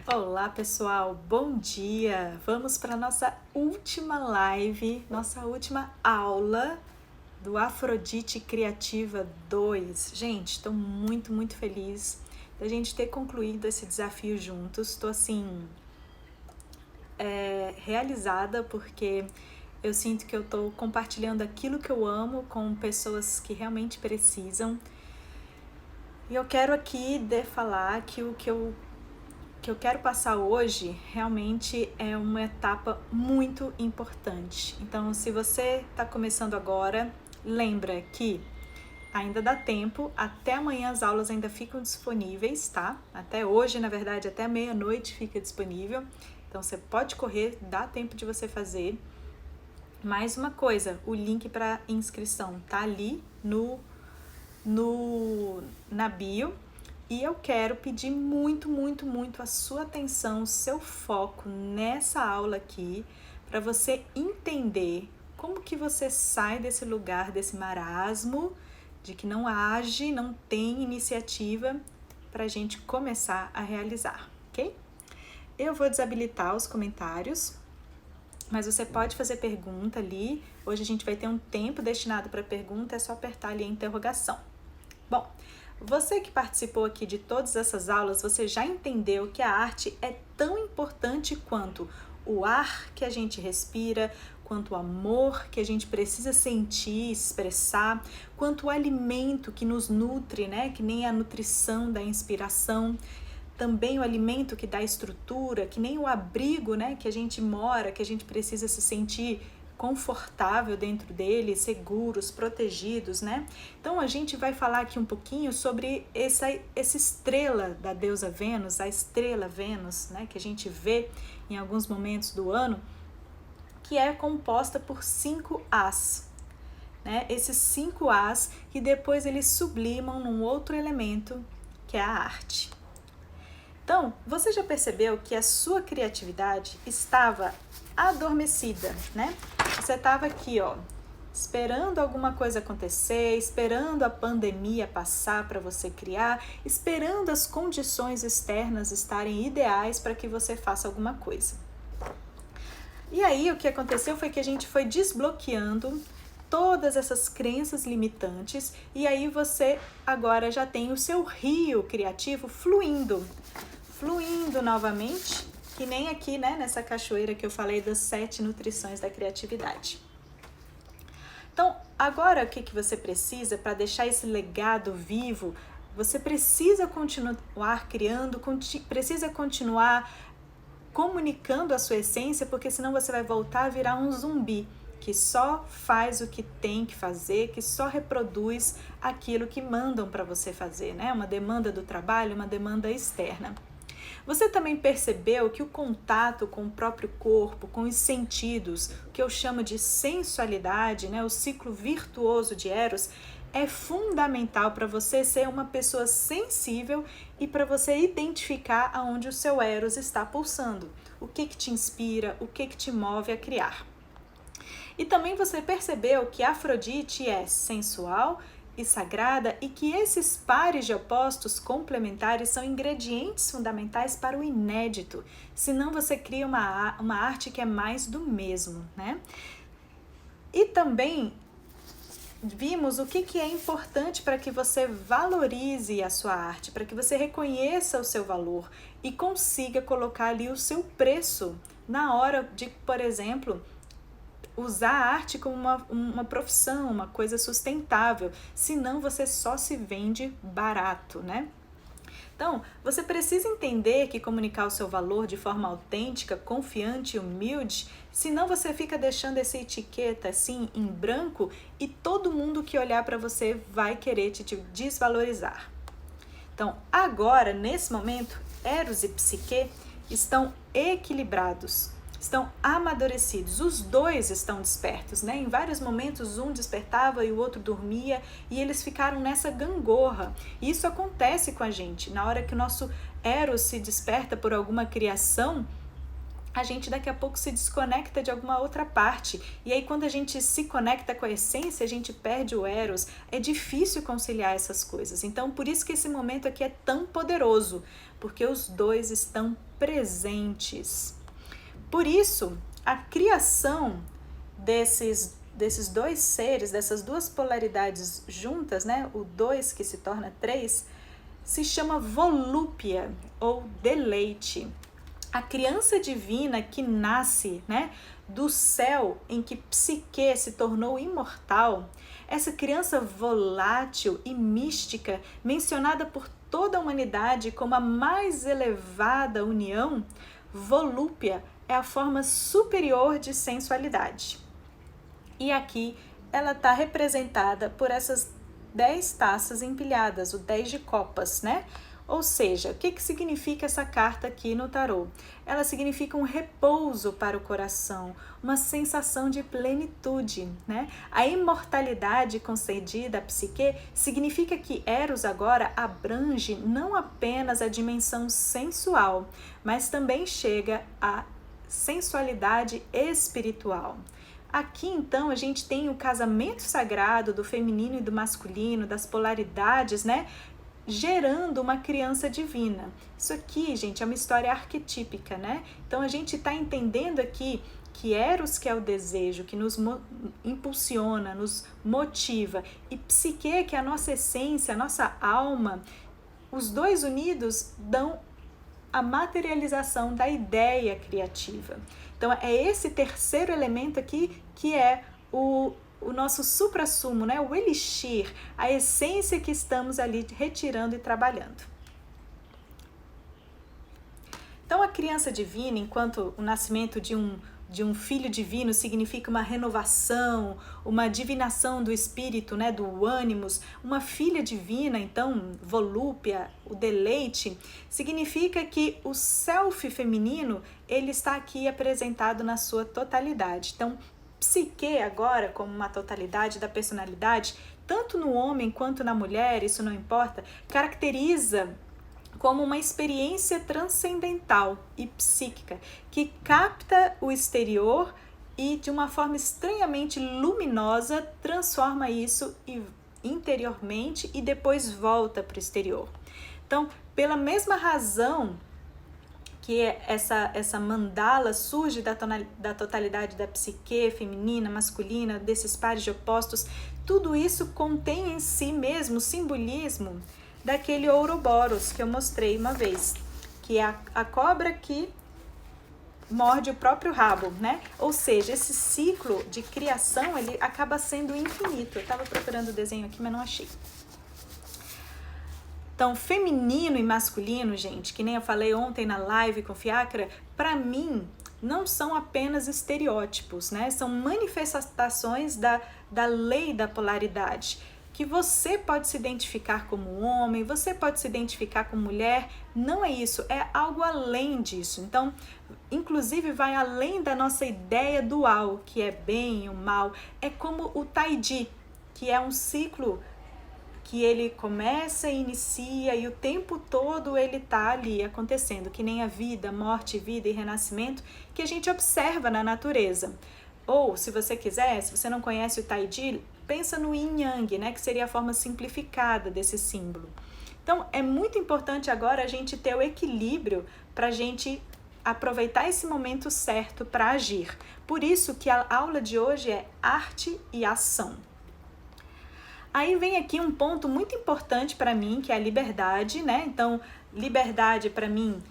Olá pessoal, bom dia! Vamos para nossa última live, nossa última aula do Afrodite Criativa 2. Gente, estou muito feliz da gente ter concluído esse desafio juntos. Estou assim, realizada porque eu sinto que eu estou compartilhando aquilo que eu amo com pessoas que realmente precisam. E eu quero aqui falar que o que eu quero passar hoje realmente é uma etapa muito importante. Então, se você está começando agora, lembra que ainda dá tempo, até amanhã as aulas ainda ficam disponíveis, tá? Até hoje, na verdade, até meia-noite fica disponível. Então, você pode correr, dá tempo de você fazer. Mais uma coisa, o link para inscrição tá ali na bio. E eu quero pedir muito a sua atenção, o seu foco nessa aula aqui, para você entender como que você sai desse lugar, desse marasmo, de que não age, não tem iniciativa, para a gente começar a realizar, ok? Eu vou desabilitar os comentários, mas você pode fazer pergunta ali. Hoje a gente vai ter um tempo destinado para pergunta, é só apertar ali a interrogação. Bom, você que participou aqui de todas essas aulas, você já entendeu que a arte é tão importante quanto o ar que a gente respira, quanto o amor que a gente precisa sentir, expressar, quanto o alimento que nos nutre, né? Que nem a nutrição da inspiração, também o alimento que dá estrutura, que nem o abrigo, né? Que a gente mora, que a gente precisa se sentir confortável dentro dele, seguros, protegidos, né? Então a gente vai falar aqui um pouquinho sobre essa estrela da deusa Vênus, a estrela Vênus, né? Que a gente vê em alguns momentos do ano, que é composta por 5 As, né? Esses 5 As que depois eles sublimam num outro elemento, que é a arte. Então, você já percebeu que a sua criatividade estava adormecida, né? Você estava aqui, ó, esperando alguma coisa acontecer, esperando a pandemia passar para você criar, esperando as condições externas estarem ideais para que você faça alguma coisa. E aí, o que aconteceu foi que a gente foi desbloqueando todas essas crenças limitantes e aí você agora já tem o seu rio criativo fluindo novamente, que nem aqui, né, nessa cachoeira que eu falei das 7 nutrições da criatividade. Então, agora o que você precisa para deixar esse legado vivo? Você precisa continuar criando, precisa continuar comunicando a sua essência, porque senão você vai voltar a virar um zumbi que só faz o que tem que fazer, que só reproduz aquilo que mandam para você fazer, né? Uma demanda do trabalho, uma demanda externa. Você também percebeu que o contato com o próprio corpo, com os sentidos, que eu chamo de sensualidade, né, o ciclo virtuoso de Eros, é fundamental para você ser uma pessoa sensível e para você identificar aonde o seu Eros está pulsando, o que te inspira, o que te move a criar. E também você percebeu que Afrodite é sensual e sagrada e que esses pares de opostos complementares são ingredientes fundamentais para o inédito, senão você cria uma arte que é mais do mesmo, né? E também vimos o que é importante para que você valorize a sua arte, para que você reconheça o seu valor e consiga colocar ali o seu preço na hora de, por exemplo, usar a arte como uma profissão, uma coisa sustentável, senão você só se vende barato, né? Então, você precisa entender que comunicar o seu valor de forma autêntica, confiante e humilde, senão você fica deixando essa etiqueta assim em branco e todo mundo que olhar para você vai querer te desvalorizar. Então, agora, nesse momento, Eros e Psique estão equilibrados, estão amadurecidos, os dois estão despertos, né? Em vários momentos um despertava e o outro dormia e eles ficaram nessa gangorra. E isso acontece com a gente, na hora que o nosso Eros se desperta por alguma criação, a gente daqui a pouco se desconecta de alguma outra parte. E aí quando a gente se conecta com a essência, a gente perde o eros. É difícil conciliar essas coisas. Então por isso que esse momento aqui é tão poderoso, porque os dois estão presentes. Por isso, a criação desses dois seres, dessas duas polaridades juntas, né? O 2 que se torna 3, se chama volúpia ou deleite. A criança divina que nasce, né, do céu em que Psique se tornou imortal, essa criança volátil e mística, mencionada por toda a humanidade como a mais elevada união, volúpia é a forma superior de sensualidade. E aqui ela está representada por essas 10 taças empilhadas, o 10 de copas, né? Ou seja, o que significa essa carta aqui no tarô? Ela significa um repouso para o coração, uma sensação de plenitude, né? A imortalidade concedida à Psique significa que Eros agora abrange não apenas a dimensão sensual, mas também chega à sensualidade espiritual. Aqui, então, a gente tem o casamento sagrado do feminino e do masculino, das polaridades, né? Gerando uma criança divina. Isso aqui, gente, é uma história arquetípica, né? Então, a gente está entendendo aqui que Eros, que é o desejo, que nos impulsiona, nos motiva, e Psique, que é a nossa essência, a nossa alma, os dois unidos dão a materialização da ideia criativa. Então, é esse terceiro elemento aqui que é o nosso suprassumo, né? O elixir, a essência que estamos ali retirando e trabalhando. Então, a criança divina, enquanto o nascimento de um filho divino significa uma renovação, uma divinação do espírito, né, do ânimos, uma filha divina, então, volúpia, o deleite, significa que o self feminino, ele está aqui apresentado na sua totalidade. Então, Psique agora, como uma totalidade da personalidade, tanto no homem quanto na mulher, isso não importa, caracteriza como uma experiência transcendental e psíquica que capta o exterior e de uma forma estranhamente luminosa transforma isso interiormente e depois volta para o exterior. Então, pela mesma razão que essa mandala surge da totalidade da psique feminina, masculina, desses pares de opostos, tudo isso contém em si mesmo o simbolismo daquele Ouroboros que eu mostrei uma vez, que é a cobra que morde o próprio rabo, né? Ou seja, esse ciclo de criação, ele acaba sendo infinito. Eu estava procurando o desenho aqui, mas não achei. Então, feminino e masculino, gente, que nem eu falei ontem na live com Fiacra, para mim não são apenas estereótipos, né? São manifestações da lei da polaridade, que você pode se identificar como homem, você pode se identificar como mulher, não é isso, é algo além disso. Então, inclusive vai além da nossa ideia dual, que é bem e o mal, é como o Taiji, que é um ciclo que ele começa e inicia e o tempo todo ele tá ali acontecendo, que nem a vida, morte, vida e renascimento que a gente observa na natureza. Ou, se você quiser, se você não conhece o Taiji, pensa no Yin Yang, né, que seria a forma simplificada desse símbolo. Então, é muito importante agora a gente ter o equilíbrio para a gente aproveitar esse momento certo para agir. Por isso que a aula de hoje é arte e ação. Aí vem aqui um ponto muito importante para mim, que é a liberdade, né? Então, liberdade para mim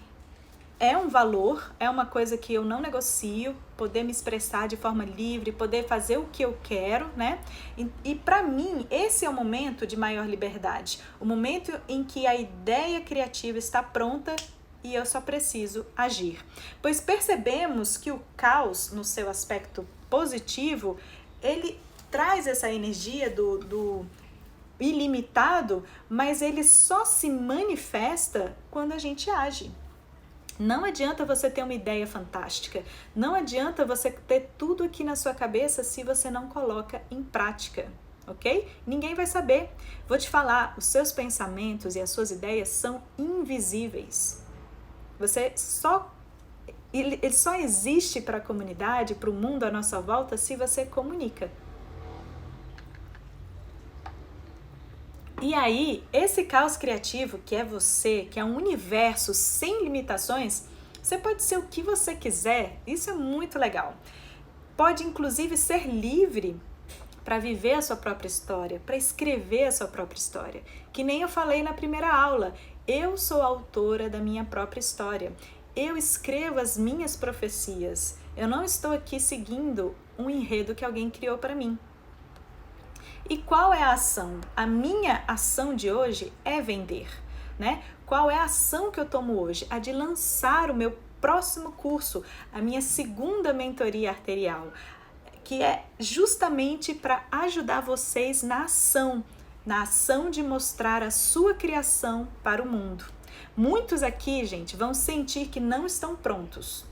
é um valor, é uma coisa que eu não negocio, poder me expressar de forma livre, poder fazer o que eu quero, né? E para mim, esse é o momento de maior liberdade, o momento em que a ideia criativa está pronta e eu só preciso agir. Pois percebemos que o caos, no seu aspecto positivo, ele traz essa energia do ilimitado, mas ele só se manifesta quando a gente age. Não adianta você ter uma ideia fantástica, não adianta você ter tudo aqui na sua cabeça se você não coloca em prática, ok? Ninguém vai saber. Vou te falar, os seus pensamentos e as suas ideias são invisíveis. Você só ele só existe para a comunidade, para o mundo à nossa volta, se você comunica. E aí, esse caos criativo, que é você, que é um universo sem limitações, você pode ser o que você quiser, isso é muito legal. Pode, inclusive, ser livre para viver a sua própria história, para escrever a sua própria história. Que nem eu falei na primeira aula, eu sou autora da minha própria história. Eu escrevo as minhas profecias. Eu não estou aqui seguindo um enredo que alguém criou para mim. E qual é a ação? A minha ação de hoje é vender, né? Qual é a ação que eu tomo hoje? A de lançar o meu próximo curso, a minha segunda mentoria arterial, que é justamente para ajudar vocês na ação de mostrar a sua criação para o mundo. Muitos aqui, gente, vão sentir que não estão prontos.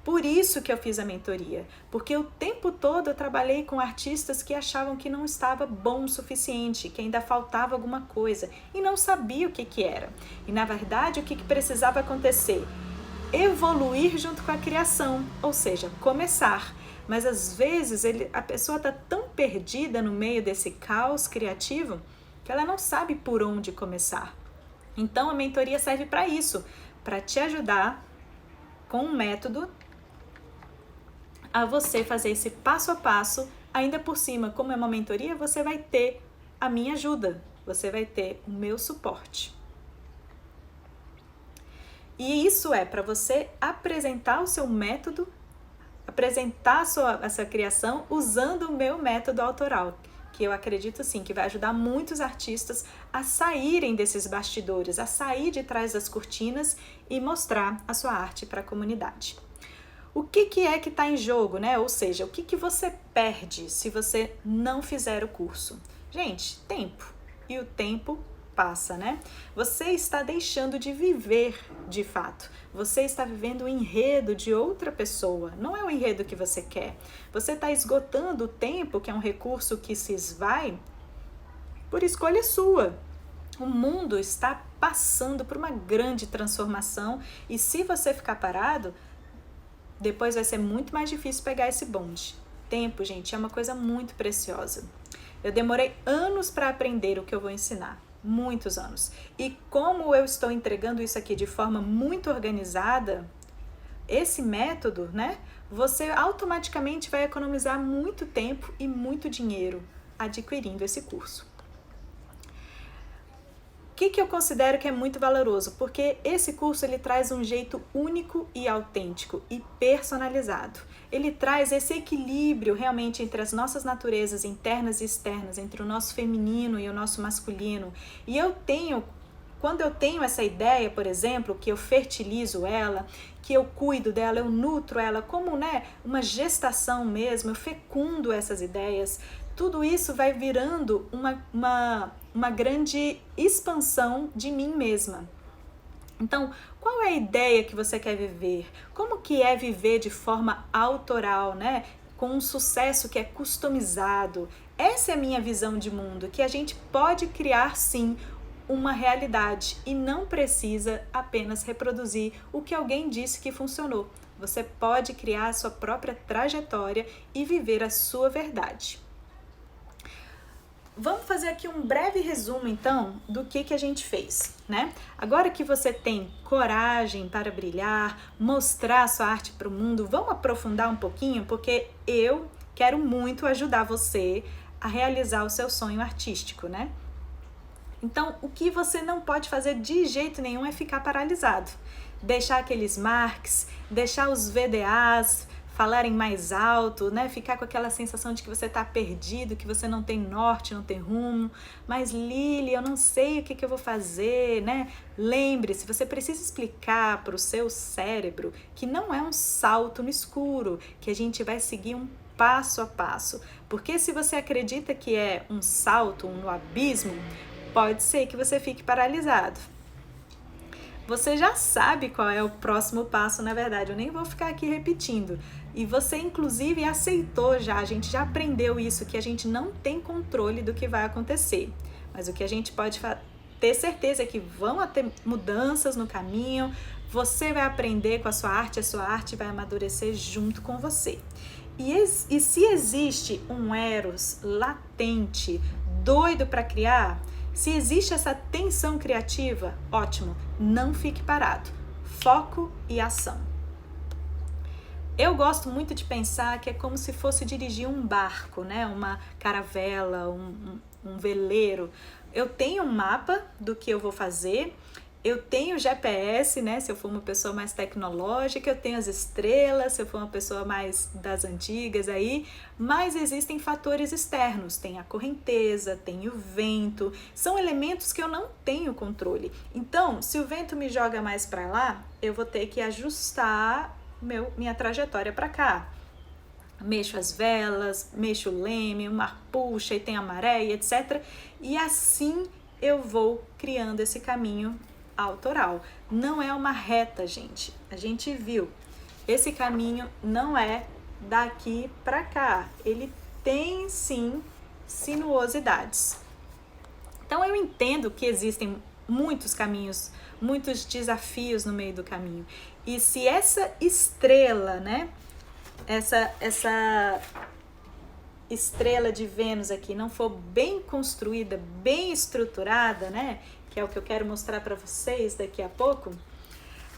Por isso que eu fiz a mentoria, porque o tempo todo eu trabalhei com artistas que achavam que não estava bom o suficiente, que ainda faltava alguma coisa e não sabia o que era. E na verdade o que precisava acontecer? Evoluir junto com a criação, ou seja, começar. Mas às vezes a pessoa está tão perdida no meio desse caos criativo que ela não sabe por onde começar. Então a mentoria serve para isso, para te ajudar com um método a você fazer esse passo a passo. Ainda por cima, como é uma mentoria, você vai ter a minha ajuda, você vai ter o meu suporte. E isso é para você apresentar o seu método, apresentar a sua criação usando o meu método autoral, que eu acredito sim que vai ajudar muitos artistas a saírem desses bastidores, a sair de trás das cortinas e mostrar a sua arte para a comunidade. O que é que está em jogo, né? Ou seja, o que você perde se você não fizer o curso? Gente, tempo. E o tempo passa, né? Você está deixando de viver de fato. Você está vivendo o enredo de outra pessoa. Não é o enredo que você quer. Você está esgotando o tempo, que é um recurso que se esvai, por escolha sua. O mundo está passando por uma grande transformação e se você ficar parado, depois vai ser muito mais difícil pegar esse bonde. Tempo, gente, é uma coisa muito preciosa. Eu demorei anos para aprender o que eu vou ensinar. Muitos anos. E como eu estou entregando isso aqui de forma muito organizada, esse método, né? Você automaticamente vai economizar muito tempo e muito dinheiro adquirindo esse curso. O que eu considero que é muito valoroso? Porque esse curso ele traz um jeito único e autêntico e personalizado. Ele traz esse equilíbrio realmente entre as nossas naturezas internas e externas, entre o nosso feminino e o nosso masculino. E quando eu tenho essa ideia, por exemplo, que eu fertilizo ela, que eu cuido dela, eu nutro ela como, né, uma gestação mesmo, eu fecundo essas ideias, tudo isso vai virando uma grande expansão de mim mesma. Então, qual é a ideia que você quer viver? Como que é viver de forma autoral, né? Com um sucesso que é customizado? Essa é a minha visão de mundo, que a gente pode criar sim uma realidade e não precisa apenas reproduzir o que alguém disse que funcionou. Você pode criar a sua própria trajetória e viver a sua verdade. Vamos fazer aqui um breve resumo, então, do que a gente fez, né? Agora que você tem coragem para brilhar, mostrar a sua arte para o mundo, vamos aprofundar um pouquinho, porque eu quero muito ajudar você a realizar o seu sonho artístico, né? Então, o que você não pode fazer de jeito nenhum é ficar paralisado. Deixar aqueles marques, deixar os VDAs falarem mais alto, né? Ficar com aquela sensação de que você está perdido, que você não tem norte, não tem rumo. Mas Lili, eu não sei o que eu vou fazer, né? Lembre-se, você precisa explicar para o seu cérebro que não é um salto no escuro, que a gente vai seguir um passo a passo. Porque se você acredita que é um salto no abismo, pode ser que você fique paralisado. Você já sabe qual é o próximo passo, na verdade, eu nem vou ficar aqui repetindo. E você, inclusive, aceitou já, a gente já aprendeu isso, que a gente não tem controle do que vai acontecer. Mas o que a gente pode ter certeza que vão ter mudanças no caminho, você vai aprender com a sua arte vai amadurecer junto com você. E se existe um Eros latente, doido para criar, se existe essa tensão criativa, ótimo, não fique parado. Foco e ação. Eu gosto muito de pensar que é como se fosse dirigir um barco, né? Uma caravela, um veleiro. Eu tenho um mapa do que eu vou fazer, eu tenho GPS, né? Se eu for uma pessoa mais tecnológica, eu tenho as estrelas, se eu for uma pessoa mais das antigas aí, mas existem fatores externos, tem a correnteza, tem o vento, são elementos que eu não tenho controle. Então, se o vento me joga mais para lá, eu vou ter que ajustar minha trajetória para cá. Mexo as velas, mexo o leme, o mar puxa e tem a maré, etc. E assim eu vou criando esse caminho autoral. Não é uma reta, gente. A gente viu. Esse caminho não é daqui para cá. Ele tem sim sinuosidades. Então eu entendo que existem muitos caminhos, muitos desafios no meio do caminho. E se essa estrela, né? Essa estrela de Vênus aqui não for bem construída, bem estruturada, né? Que é o que eu quero mostrar para vocês daqui a pouco,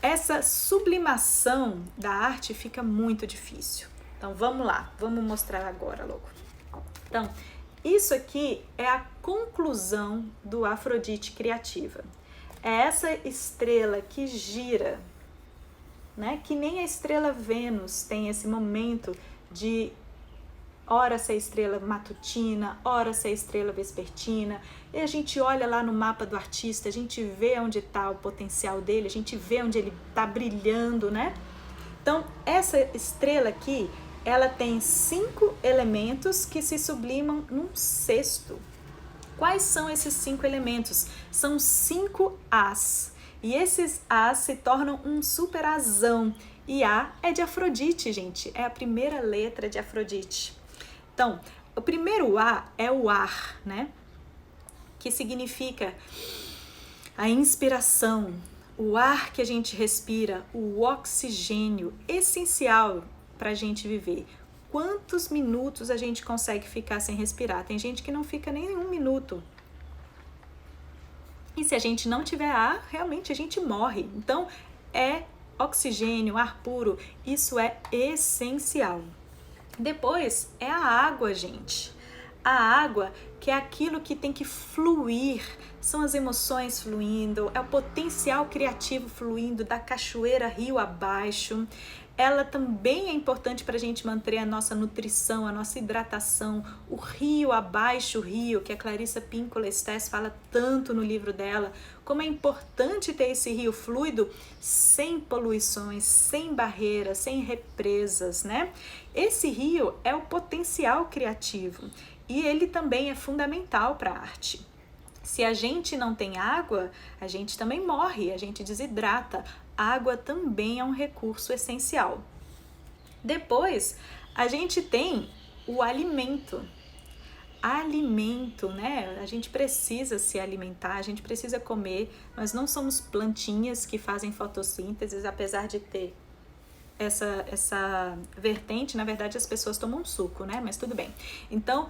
essa sublimação da arte fica muito difícil. Então vamos lá, vamos mostrar agora logo. Então, isso aqui é a conclusão do Afrodite criativa. É essa estrela que gira, né? Que nem a estrela Vênus tem esse momento de ora ser estrela matutina, ora ser estrela vespertina, e a gente olha lá no mapa do artista, a gente vê onde está o potencial dele, a gente vê onde ele está brilhando, né? Então, essa estrela aqui, ela tem 5 elementos que se sublimam num sexto. Quais são esses 5 elementos? São 5 As, e esses As se tornam um super asão, e A é de Afrodite, gente, é a primeira letra de Afrodite. Então, o primeiro A é o ar, né? Que significa a inspiração, o ar que a gente respira, o oxigênio essencial para a gente viver. Quantos minutos a gente consegue ficar sem respirar? Tem gente que não fica nem 1 minuto. E se a gente não tiver ar, realmente a gente morre. Então, é oxigênio, ar puro, isso é essencial. Depois é a água, gente. A água, que é aquilo que tem que fluir, são as emoções fluindo, é o potencial criativo fluindo da cachoeira rio abaixo. Ela também é importante para a gente manter a nossa nutrição, a nossa hidratação, o rio abaixo, o rio, que a Clarissa Pinkola Estés fala tanto no livro dela, como é importante ter esse rio fluido sem poluições, sem barreiras, sem represas, né? Esse rio é o potencial criativo e ele também é fundamental para a arte. Se a gente não tem água, a gente também morre, a gente desidrata. Água também é um recurso essencial. Depois, a gente tem o alimento. Alimento, né? A gente precisa se alimentar, a gente precisa comer. Nós não somos plantinhas que fazem fotossíntese, apesar de ter essa vertente. Na verdade, as pessoas tomam suco, né? Mas tudo bem. Então,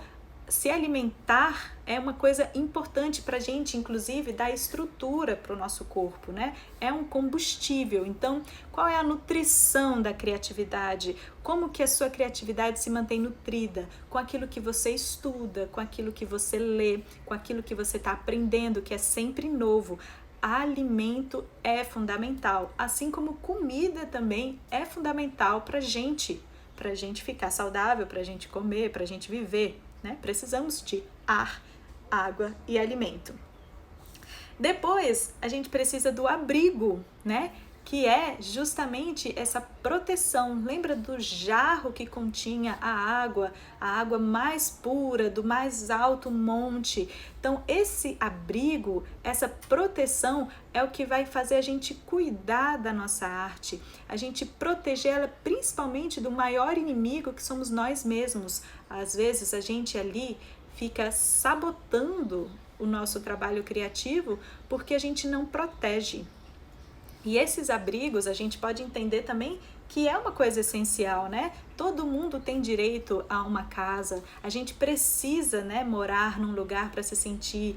se alimentar é uma coisa importante para a gente, inclusive, dar estrutura para o nosso corpo, né? É um combustível. Então, qual é a nutrição da criatividade? Como que a sua criatividade se mantém nutrida? Com aquilo que você estuda, com aquilo que você lê, com aquilo que você está aprendendo, que é sempre novo. Alimento é fundamental, assim como comida também é fundamental para a gente ficar saudável, para a gente comer, para a gente viver. Né? Precisamos de ar, água e alimento. Depois, a gente precisa do abrigo, né? Que é justamente essa proteção. Lembra do jarro que continha a água mais pura, do mais alto monte? Então, esse abrigo, essa proteção é o que vai fazer a gente cuidar da nossa arte, a gente proteger ela principalmente do maior inimigo que somos nós mesmos. Às vezes, a gente ali fica sabotando o nosso trabalho criativo porque a gente não protege. E esses abrigos a gente pode entender também que é uma coisa essencial, né? Todo mundo tem direito a uma casa, a gente precisa, né, morar num lugar para se sentir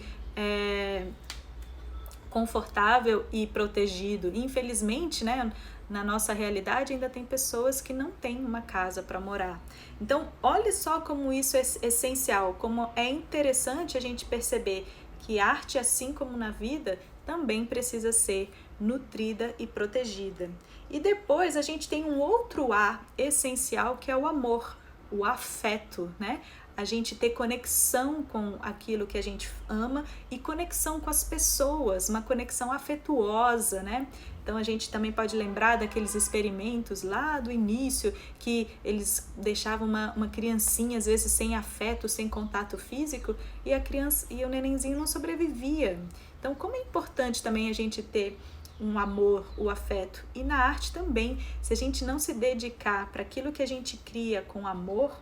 confortável e protegido. Infelizmente, né, na nossa realidade ainda tem pessoas que não têm uma casa para morar. Então, olhe só como isso é essencial, como é interessante a gente perceber que arte, assim como na vida, também precisa ser nutrida e protegida. E depois a gente tem um outro A essencial, que é o amor, o afeto, né? A gente ter conexão com aquilo que a gente ama e conexão com as pessoas, uma conexão afetuosa, né? Então a gente também pode lembrar daqueles experimentos lá do início, que eles deixavam uma criancinha às vezes sem afeto, sem contato físico, e a criança e o nenenzinho não sobrevivia. Então como é importante também a gente ter um amor, o afeto. E na arte também, se a gente não se dedicar para aquilo que a gente cria com amor,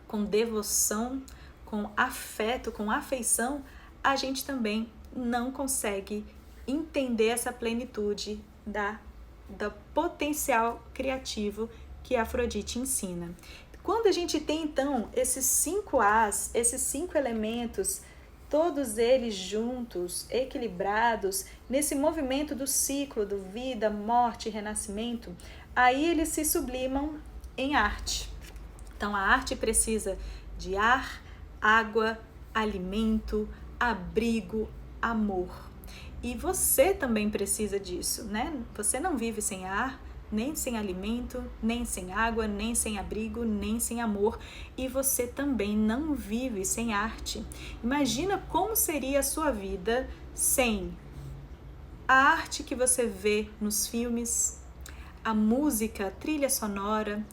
com devoção, com afeto, com afeição, a gente também não consegue entender essa plenitude do potencial criativo que a Afrodite ensina. Quando a gente tem então esses 5 As, esses 5 elementos, todos eles juntos, equilibrados, nesse movimento do ciclo do vida, morte e renascimento, aí eles se sublimam em arte. Então a arte precisa de ar, água, alimento, abrigo, amor. E você também precisa disso, né? Você não vive sem ar, nem sem alimento, nem sem água, nem sem abrigo, nem sem amor. E você também não vive sem arte. Imagina como seria a sua vida sem a arte que você vê nos filmes, a música, a trilha sonora,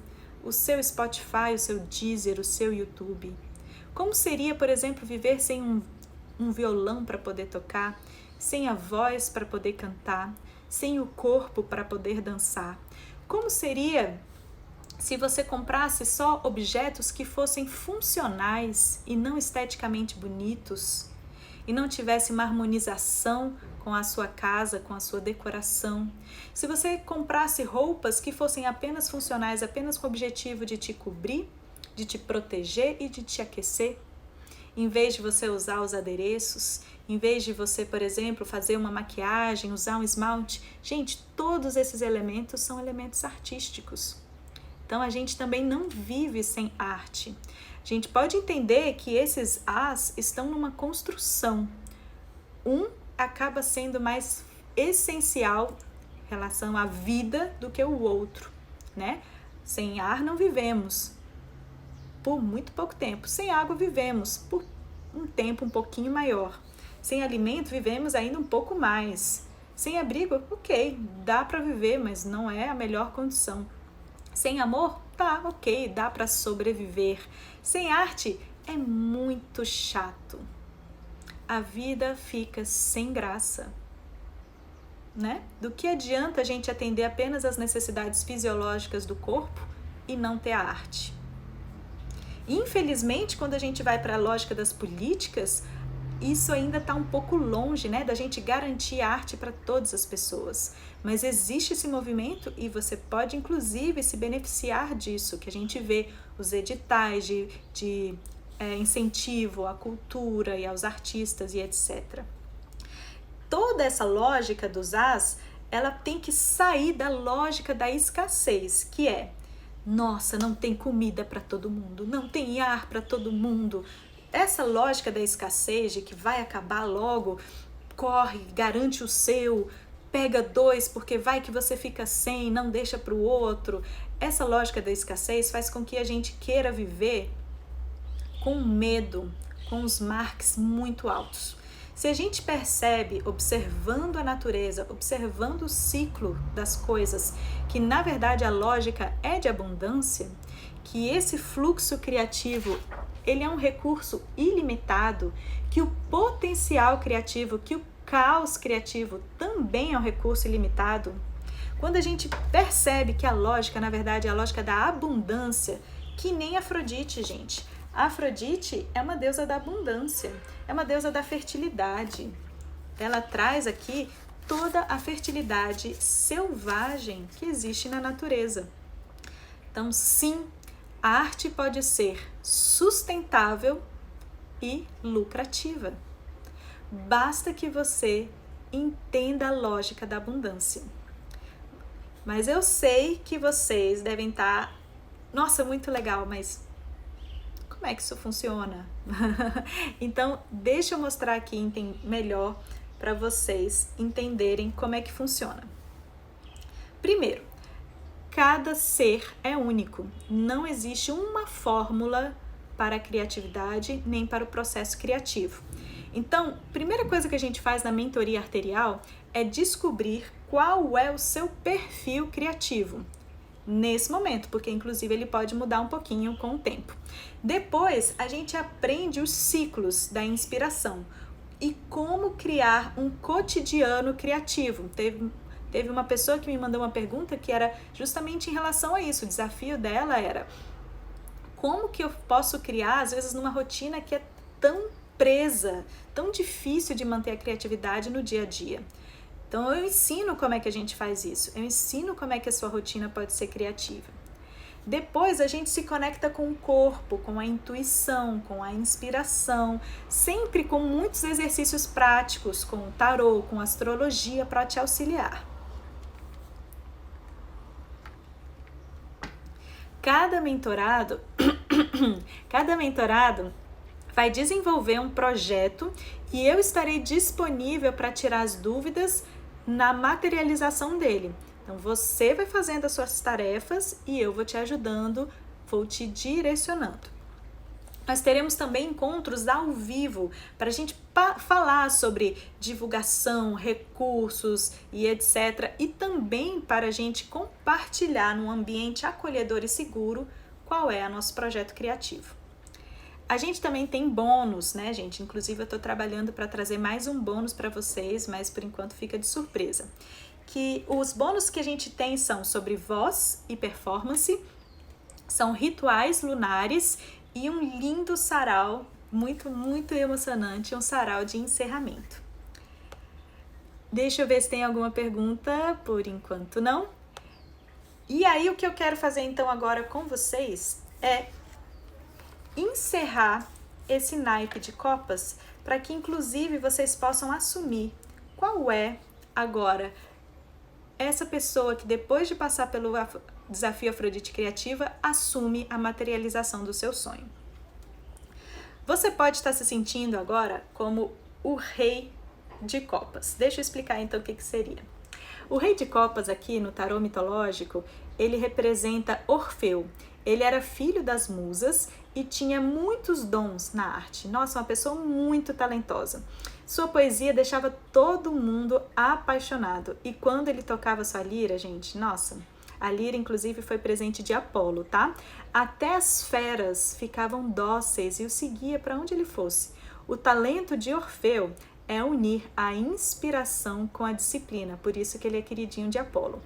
o seu Spotify, o seu Deezer, o seu YouTube. Como seria, por exemplo, viver sem um violão para poder tocar, sem a voz para poder cantar, sem o corpo para poder dançar? Como seria se você comprasse só objetos que fossem funcionais e não esteticamente bonitos, e não tivesse uma harmonização com a sua casa, com a sua decoração? Se você comprasse roupas que fossem apenas funcionais, apenas com o objetivo de te cobrir, de te proteger e de te aquecer, em vez de você usar os adereços, em vez de você, por exemplo, fazer uma maquiagem, usar um esmalte, gente, todos esses elementos são elementos artísticos. Então a gente também não vive sem arte. A gente pode entender que esses As estão numa construção. Um acaba sendo mais essencial em relação à vida do que o outro, né? Sem ar não vivemos por muito pouco tempo. Sem água vivemos por um tempo um pouquinho maior. Sem alimento vivemos ainda um pouco mais. Sem abrigo, ok, dá para viver, mas não é a melhor condição. Sem amor, tá, ok, dá para sobreviver. Sem arte, é muito chato. A vida fica sem graça, né? Do que adianta a gente atender apenas as necessidades fisiológicas do corpo e não ter a arte? Infelizmente, quando a gente vai para a lógica das políticas, isso ainda está um pouco longe, né, da gente garantir arte para todas as pessoas. Mas existe esse movimento e você pode, inclusive, se beneficiar disso, que a gente vê os editais de incentivo à cultura e aos artistas e etc. Toda essa lógica dos As, ela tem que sair da lógica da escassez, que é: nossa, não tem comida para todo mundo, não tem ar para todo mundo. Essa lógica da escassez, de que vai acabar logo, corre, garante o seu, pega 2 porque vai que você fica sem, não deixa para o outro. Essa lógica da escassez faz com que a gente queira viver com medo, com os marques muito altos. Se a gente percebe, observando a natureza, observando o ciclo das coisas, que na verdade a lógica é de abundância, que esse fluxo criativo, ele é um recurso ilimitado, que o potencial criativo, que o caos criativo também é um recurso ilimitado. Quando a gente percebe que a lógica, na verdade, é a lógica da abundância, que nem Afrodite, gente. A Afrodite é uma deusa da abundância, é uma deusa da fertilidade. Ela traz aqui toda a fertilidade selvagem que existe na natureza. Então, sim, a arte pode ser sustentável e lucrativa. Basta que você entenda a lógica da abundância. Mas eu sei que vocês devem estar, nossa, muito legal, mas como é que isso funciona? Então, deixa eu mostrar aqui melhor para vocês entenderem como é que funciona. Primeiro, cada ser é único. Não existe uma fórmula para a criatividade nem para o processo criativo. Então, a primeira coisa que a gente faz na mentoria arterial é descobrir qual é o seu perfil criativo nesse momento, porque inclusive ele pode mudar um pouquinho com o tempo. Depois, a gente aprende os ciclos da inspiração e como criar um cotidiano criativo. Teve uma pessoa que me mandou uma pergunta que era justamente em relação a isso. O desafio dela era: como que eu posso criar, às vezes, numa rotina que é tão presa, tão difícil de manter a criatividade no dia a dia? Então, eu ensino como é que a gente faz isso. Eu ensino como é que a sua rotina pode ser criativa. Depois, a gente se conecta com o corpo, com a intuição, com a inspiração, sempre com muitos exercícios práticos, com o tarô, com a astrologia para te auxiliar. Cada mentorado vai desenvolver um projeto e eu estarei disponível para tirar as dúvidas na materialização dele. Então, você vai fazendo as suas tarefas e eu vou te ajudando, vou te direcionando. Nós teremos também encontros ao vivo para a gente falar sobre divulgação, recursos e etc. E também para a gente compartilhar num ambiente acolhedor e seguro qual é o nosso projeto criativo. A gente também tem bônus, né, gente? Inclusive, eu estou trabalhando para trazer mais um bônus para vocês, mas por enquanto fica de surpresa. Que os bônus que a gente tem são sobre voz e performance, são rituais lunares e um lindo sarau, muito, muito emocionante, um sarau de encerramento. Deixa eu ver se tem alguma pergunta, por enquanto não. E aí, o que eu quero fazer então agora com vocês é encerrar esse naipe de copas para que inclusive vocês possam assumir qual é agora essa pessoa que depois de passar pelo desafio Afrodite Criativa assume a materialização do seu sonho. Você pode estar se sentindo agora como o rei de copas. Deixa eu explicar então o que seria. O rei de copas aqui no tarô mitológico, ele representa Orfeu. Ele era filho das musas e tinha muitos dons na arte. Nossa, uma pessoa muito talentosa. Sua poesia deixava todo mundo apaixonado. E quando ele tocava sua lira, gente, nossa, a lira inclusive foi presente de Apolo, tá? Até as feras ficavam dóceis e o seguia para onde ele fosse. O talento de Orfeu é unir a inspiração com a disciplina, por isso que ele é queridinho de Apolo.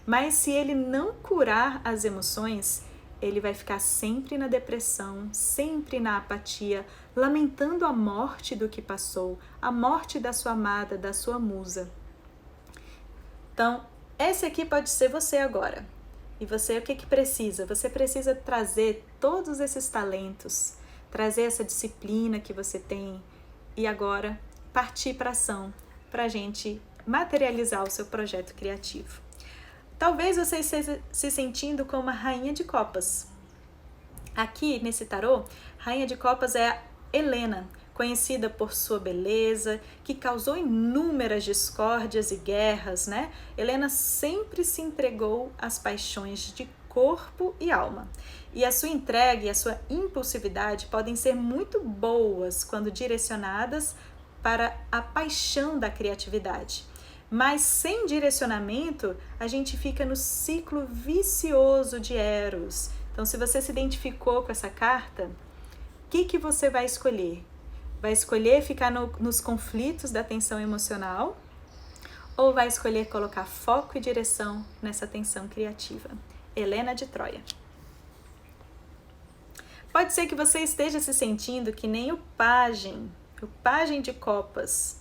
Mas se ele não curar as emoções, ele vai ficar sempre na depressão, sempre na apatia, lamentando a morte do que passou, a morte da sua amada, da sua musa. Então, esse aqui pode ser você agora. E você, o que precisa? Você precisa trazer todos esses talentos, trazer essa disciplina que você tem e agora partir para ação, para a gente materializar o seu projeto criativo. Talvez você esteja se sentindo como a rainha de copas. Aqui nesse tarô, rainha de copas é a Helena, conhecida por sua beleza, que causou inúmeras discórdias e guerras, né? Helena sempre se entregou às paixões de corpo e alma. E a sua entrega e a sua impulsividade podem ser muito boas quando direcionadas para a paixão da criatividade. Mas sem direcionamento, a gente fica no ciclo vicioso de Eros. Então, se você se identificou com essa carta, o que você vai escolher? Vai escolher ficar nos conflitos da tensão emocional? Ou vai escolher colocar foco e direção nessa tensão criativa? Helena de Troia. Pode ser que você esteja se sentindo que nem o pajem de copas.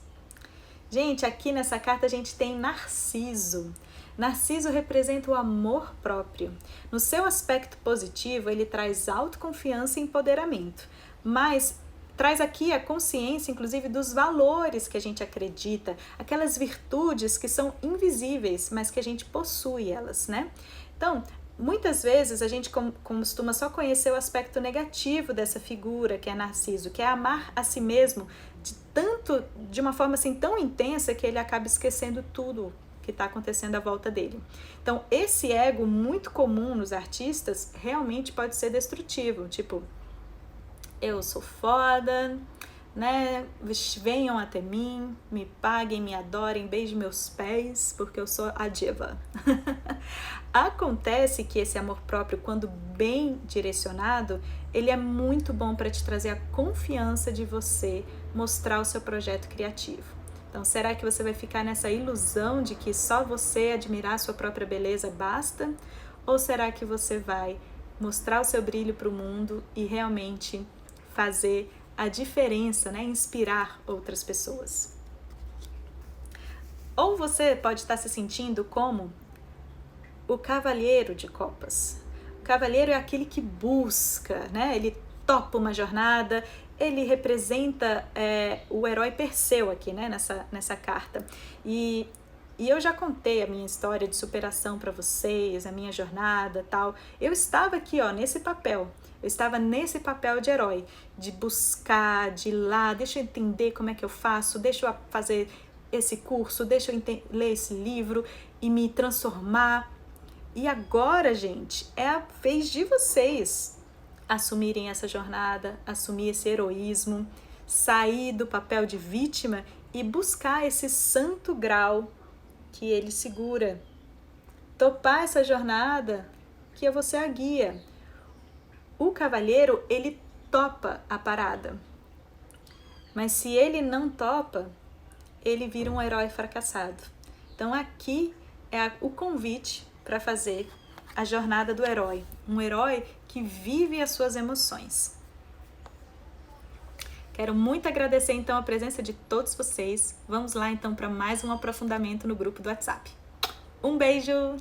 Gente, aqui nessa carta a gente tem Narciso. Narciso representa o amor próprio. No seu aspecto positivo, ele traz autoconfiança e empoderamento, mas traz aqui a consciência, inclusive, dos valores que a gente acredita, aquelas virtudes que são invisíveis, mas que a gente possui elas, né? Então, muitas vezes a gente costuma só conhecer o aspecto negativo dessa figura que é Narciso, que é amar a si mesmo de uma forma assim tão intensa que ele acaba esquecendo tudo que está acontecendo à volta dele. Então, esse ego muito comum nos artistas realmente pode ser destrutivo, tipo, eu sou foda, né? Venham até mim, me paguem, me adorem, beijem meus pés, porque eu sou a diva. Acontece que esse amor próprio, quando bem direcionado, ele é muito bom para te trazer a confiança de você mostrar o seu projeto criativo. Então, será que você vai ficar nessa ilusão de que só você admirar a sua própria beleza basta? Ou será que você vai mostrar o seu brilho para o mundo e realmente fazer a diferença, né? Inspirar outras pessoas? Ou você pode estar se sentindo como o cavalheiro de copas. O cavalheiro é aquele que busca, né? Ele topa uma jornada, ele representa o herói Perseu aqui, né? Nessa carta. E eu já contei a minha história de superação para vocês, a minha jornada, tal. Eu estava aqui, ó, nesse papel. Eu estava nesse papel de herói, de buscar, de ir lá, deixa eu entender como é que eu faço, deixa eu fazer esse curso, deixa eu ler esse livro e me transformar. E agora, gente, é a vez de vocês assumirem essa jornada, assumir esse heroísmo, sair do papel de vítima e buscar esse santo grau que ele segura. Topar essa jornada que é você a guia. O cavalheiro, ele topa a parada. Mas se ele não topa, ele vira um herói fracassado. Então aqui é o convite para fazer a jornada do herói. Um herói que vive as suas emoções. Quero muito agradecer então a presença de todos vocês. Vamos lá então para mais um aprofundamento no grupo do WhatsApp. Um beijo!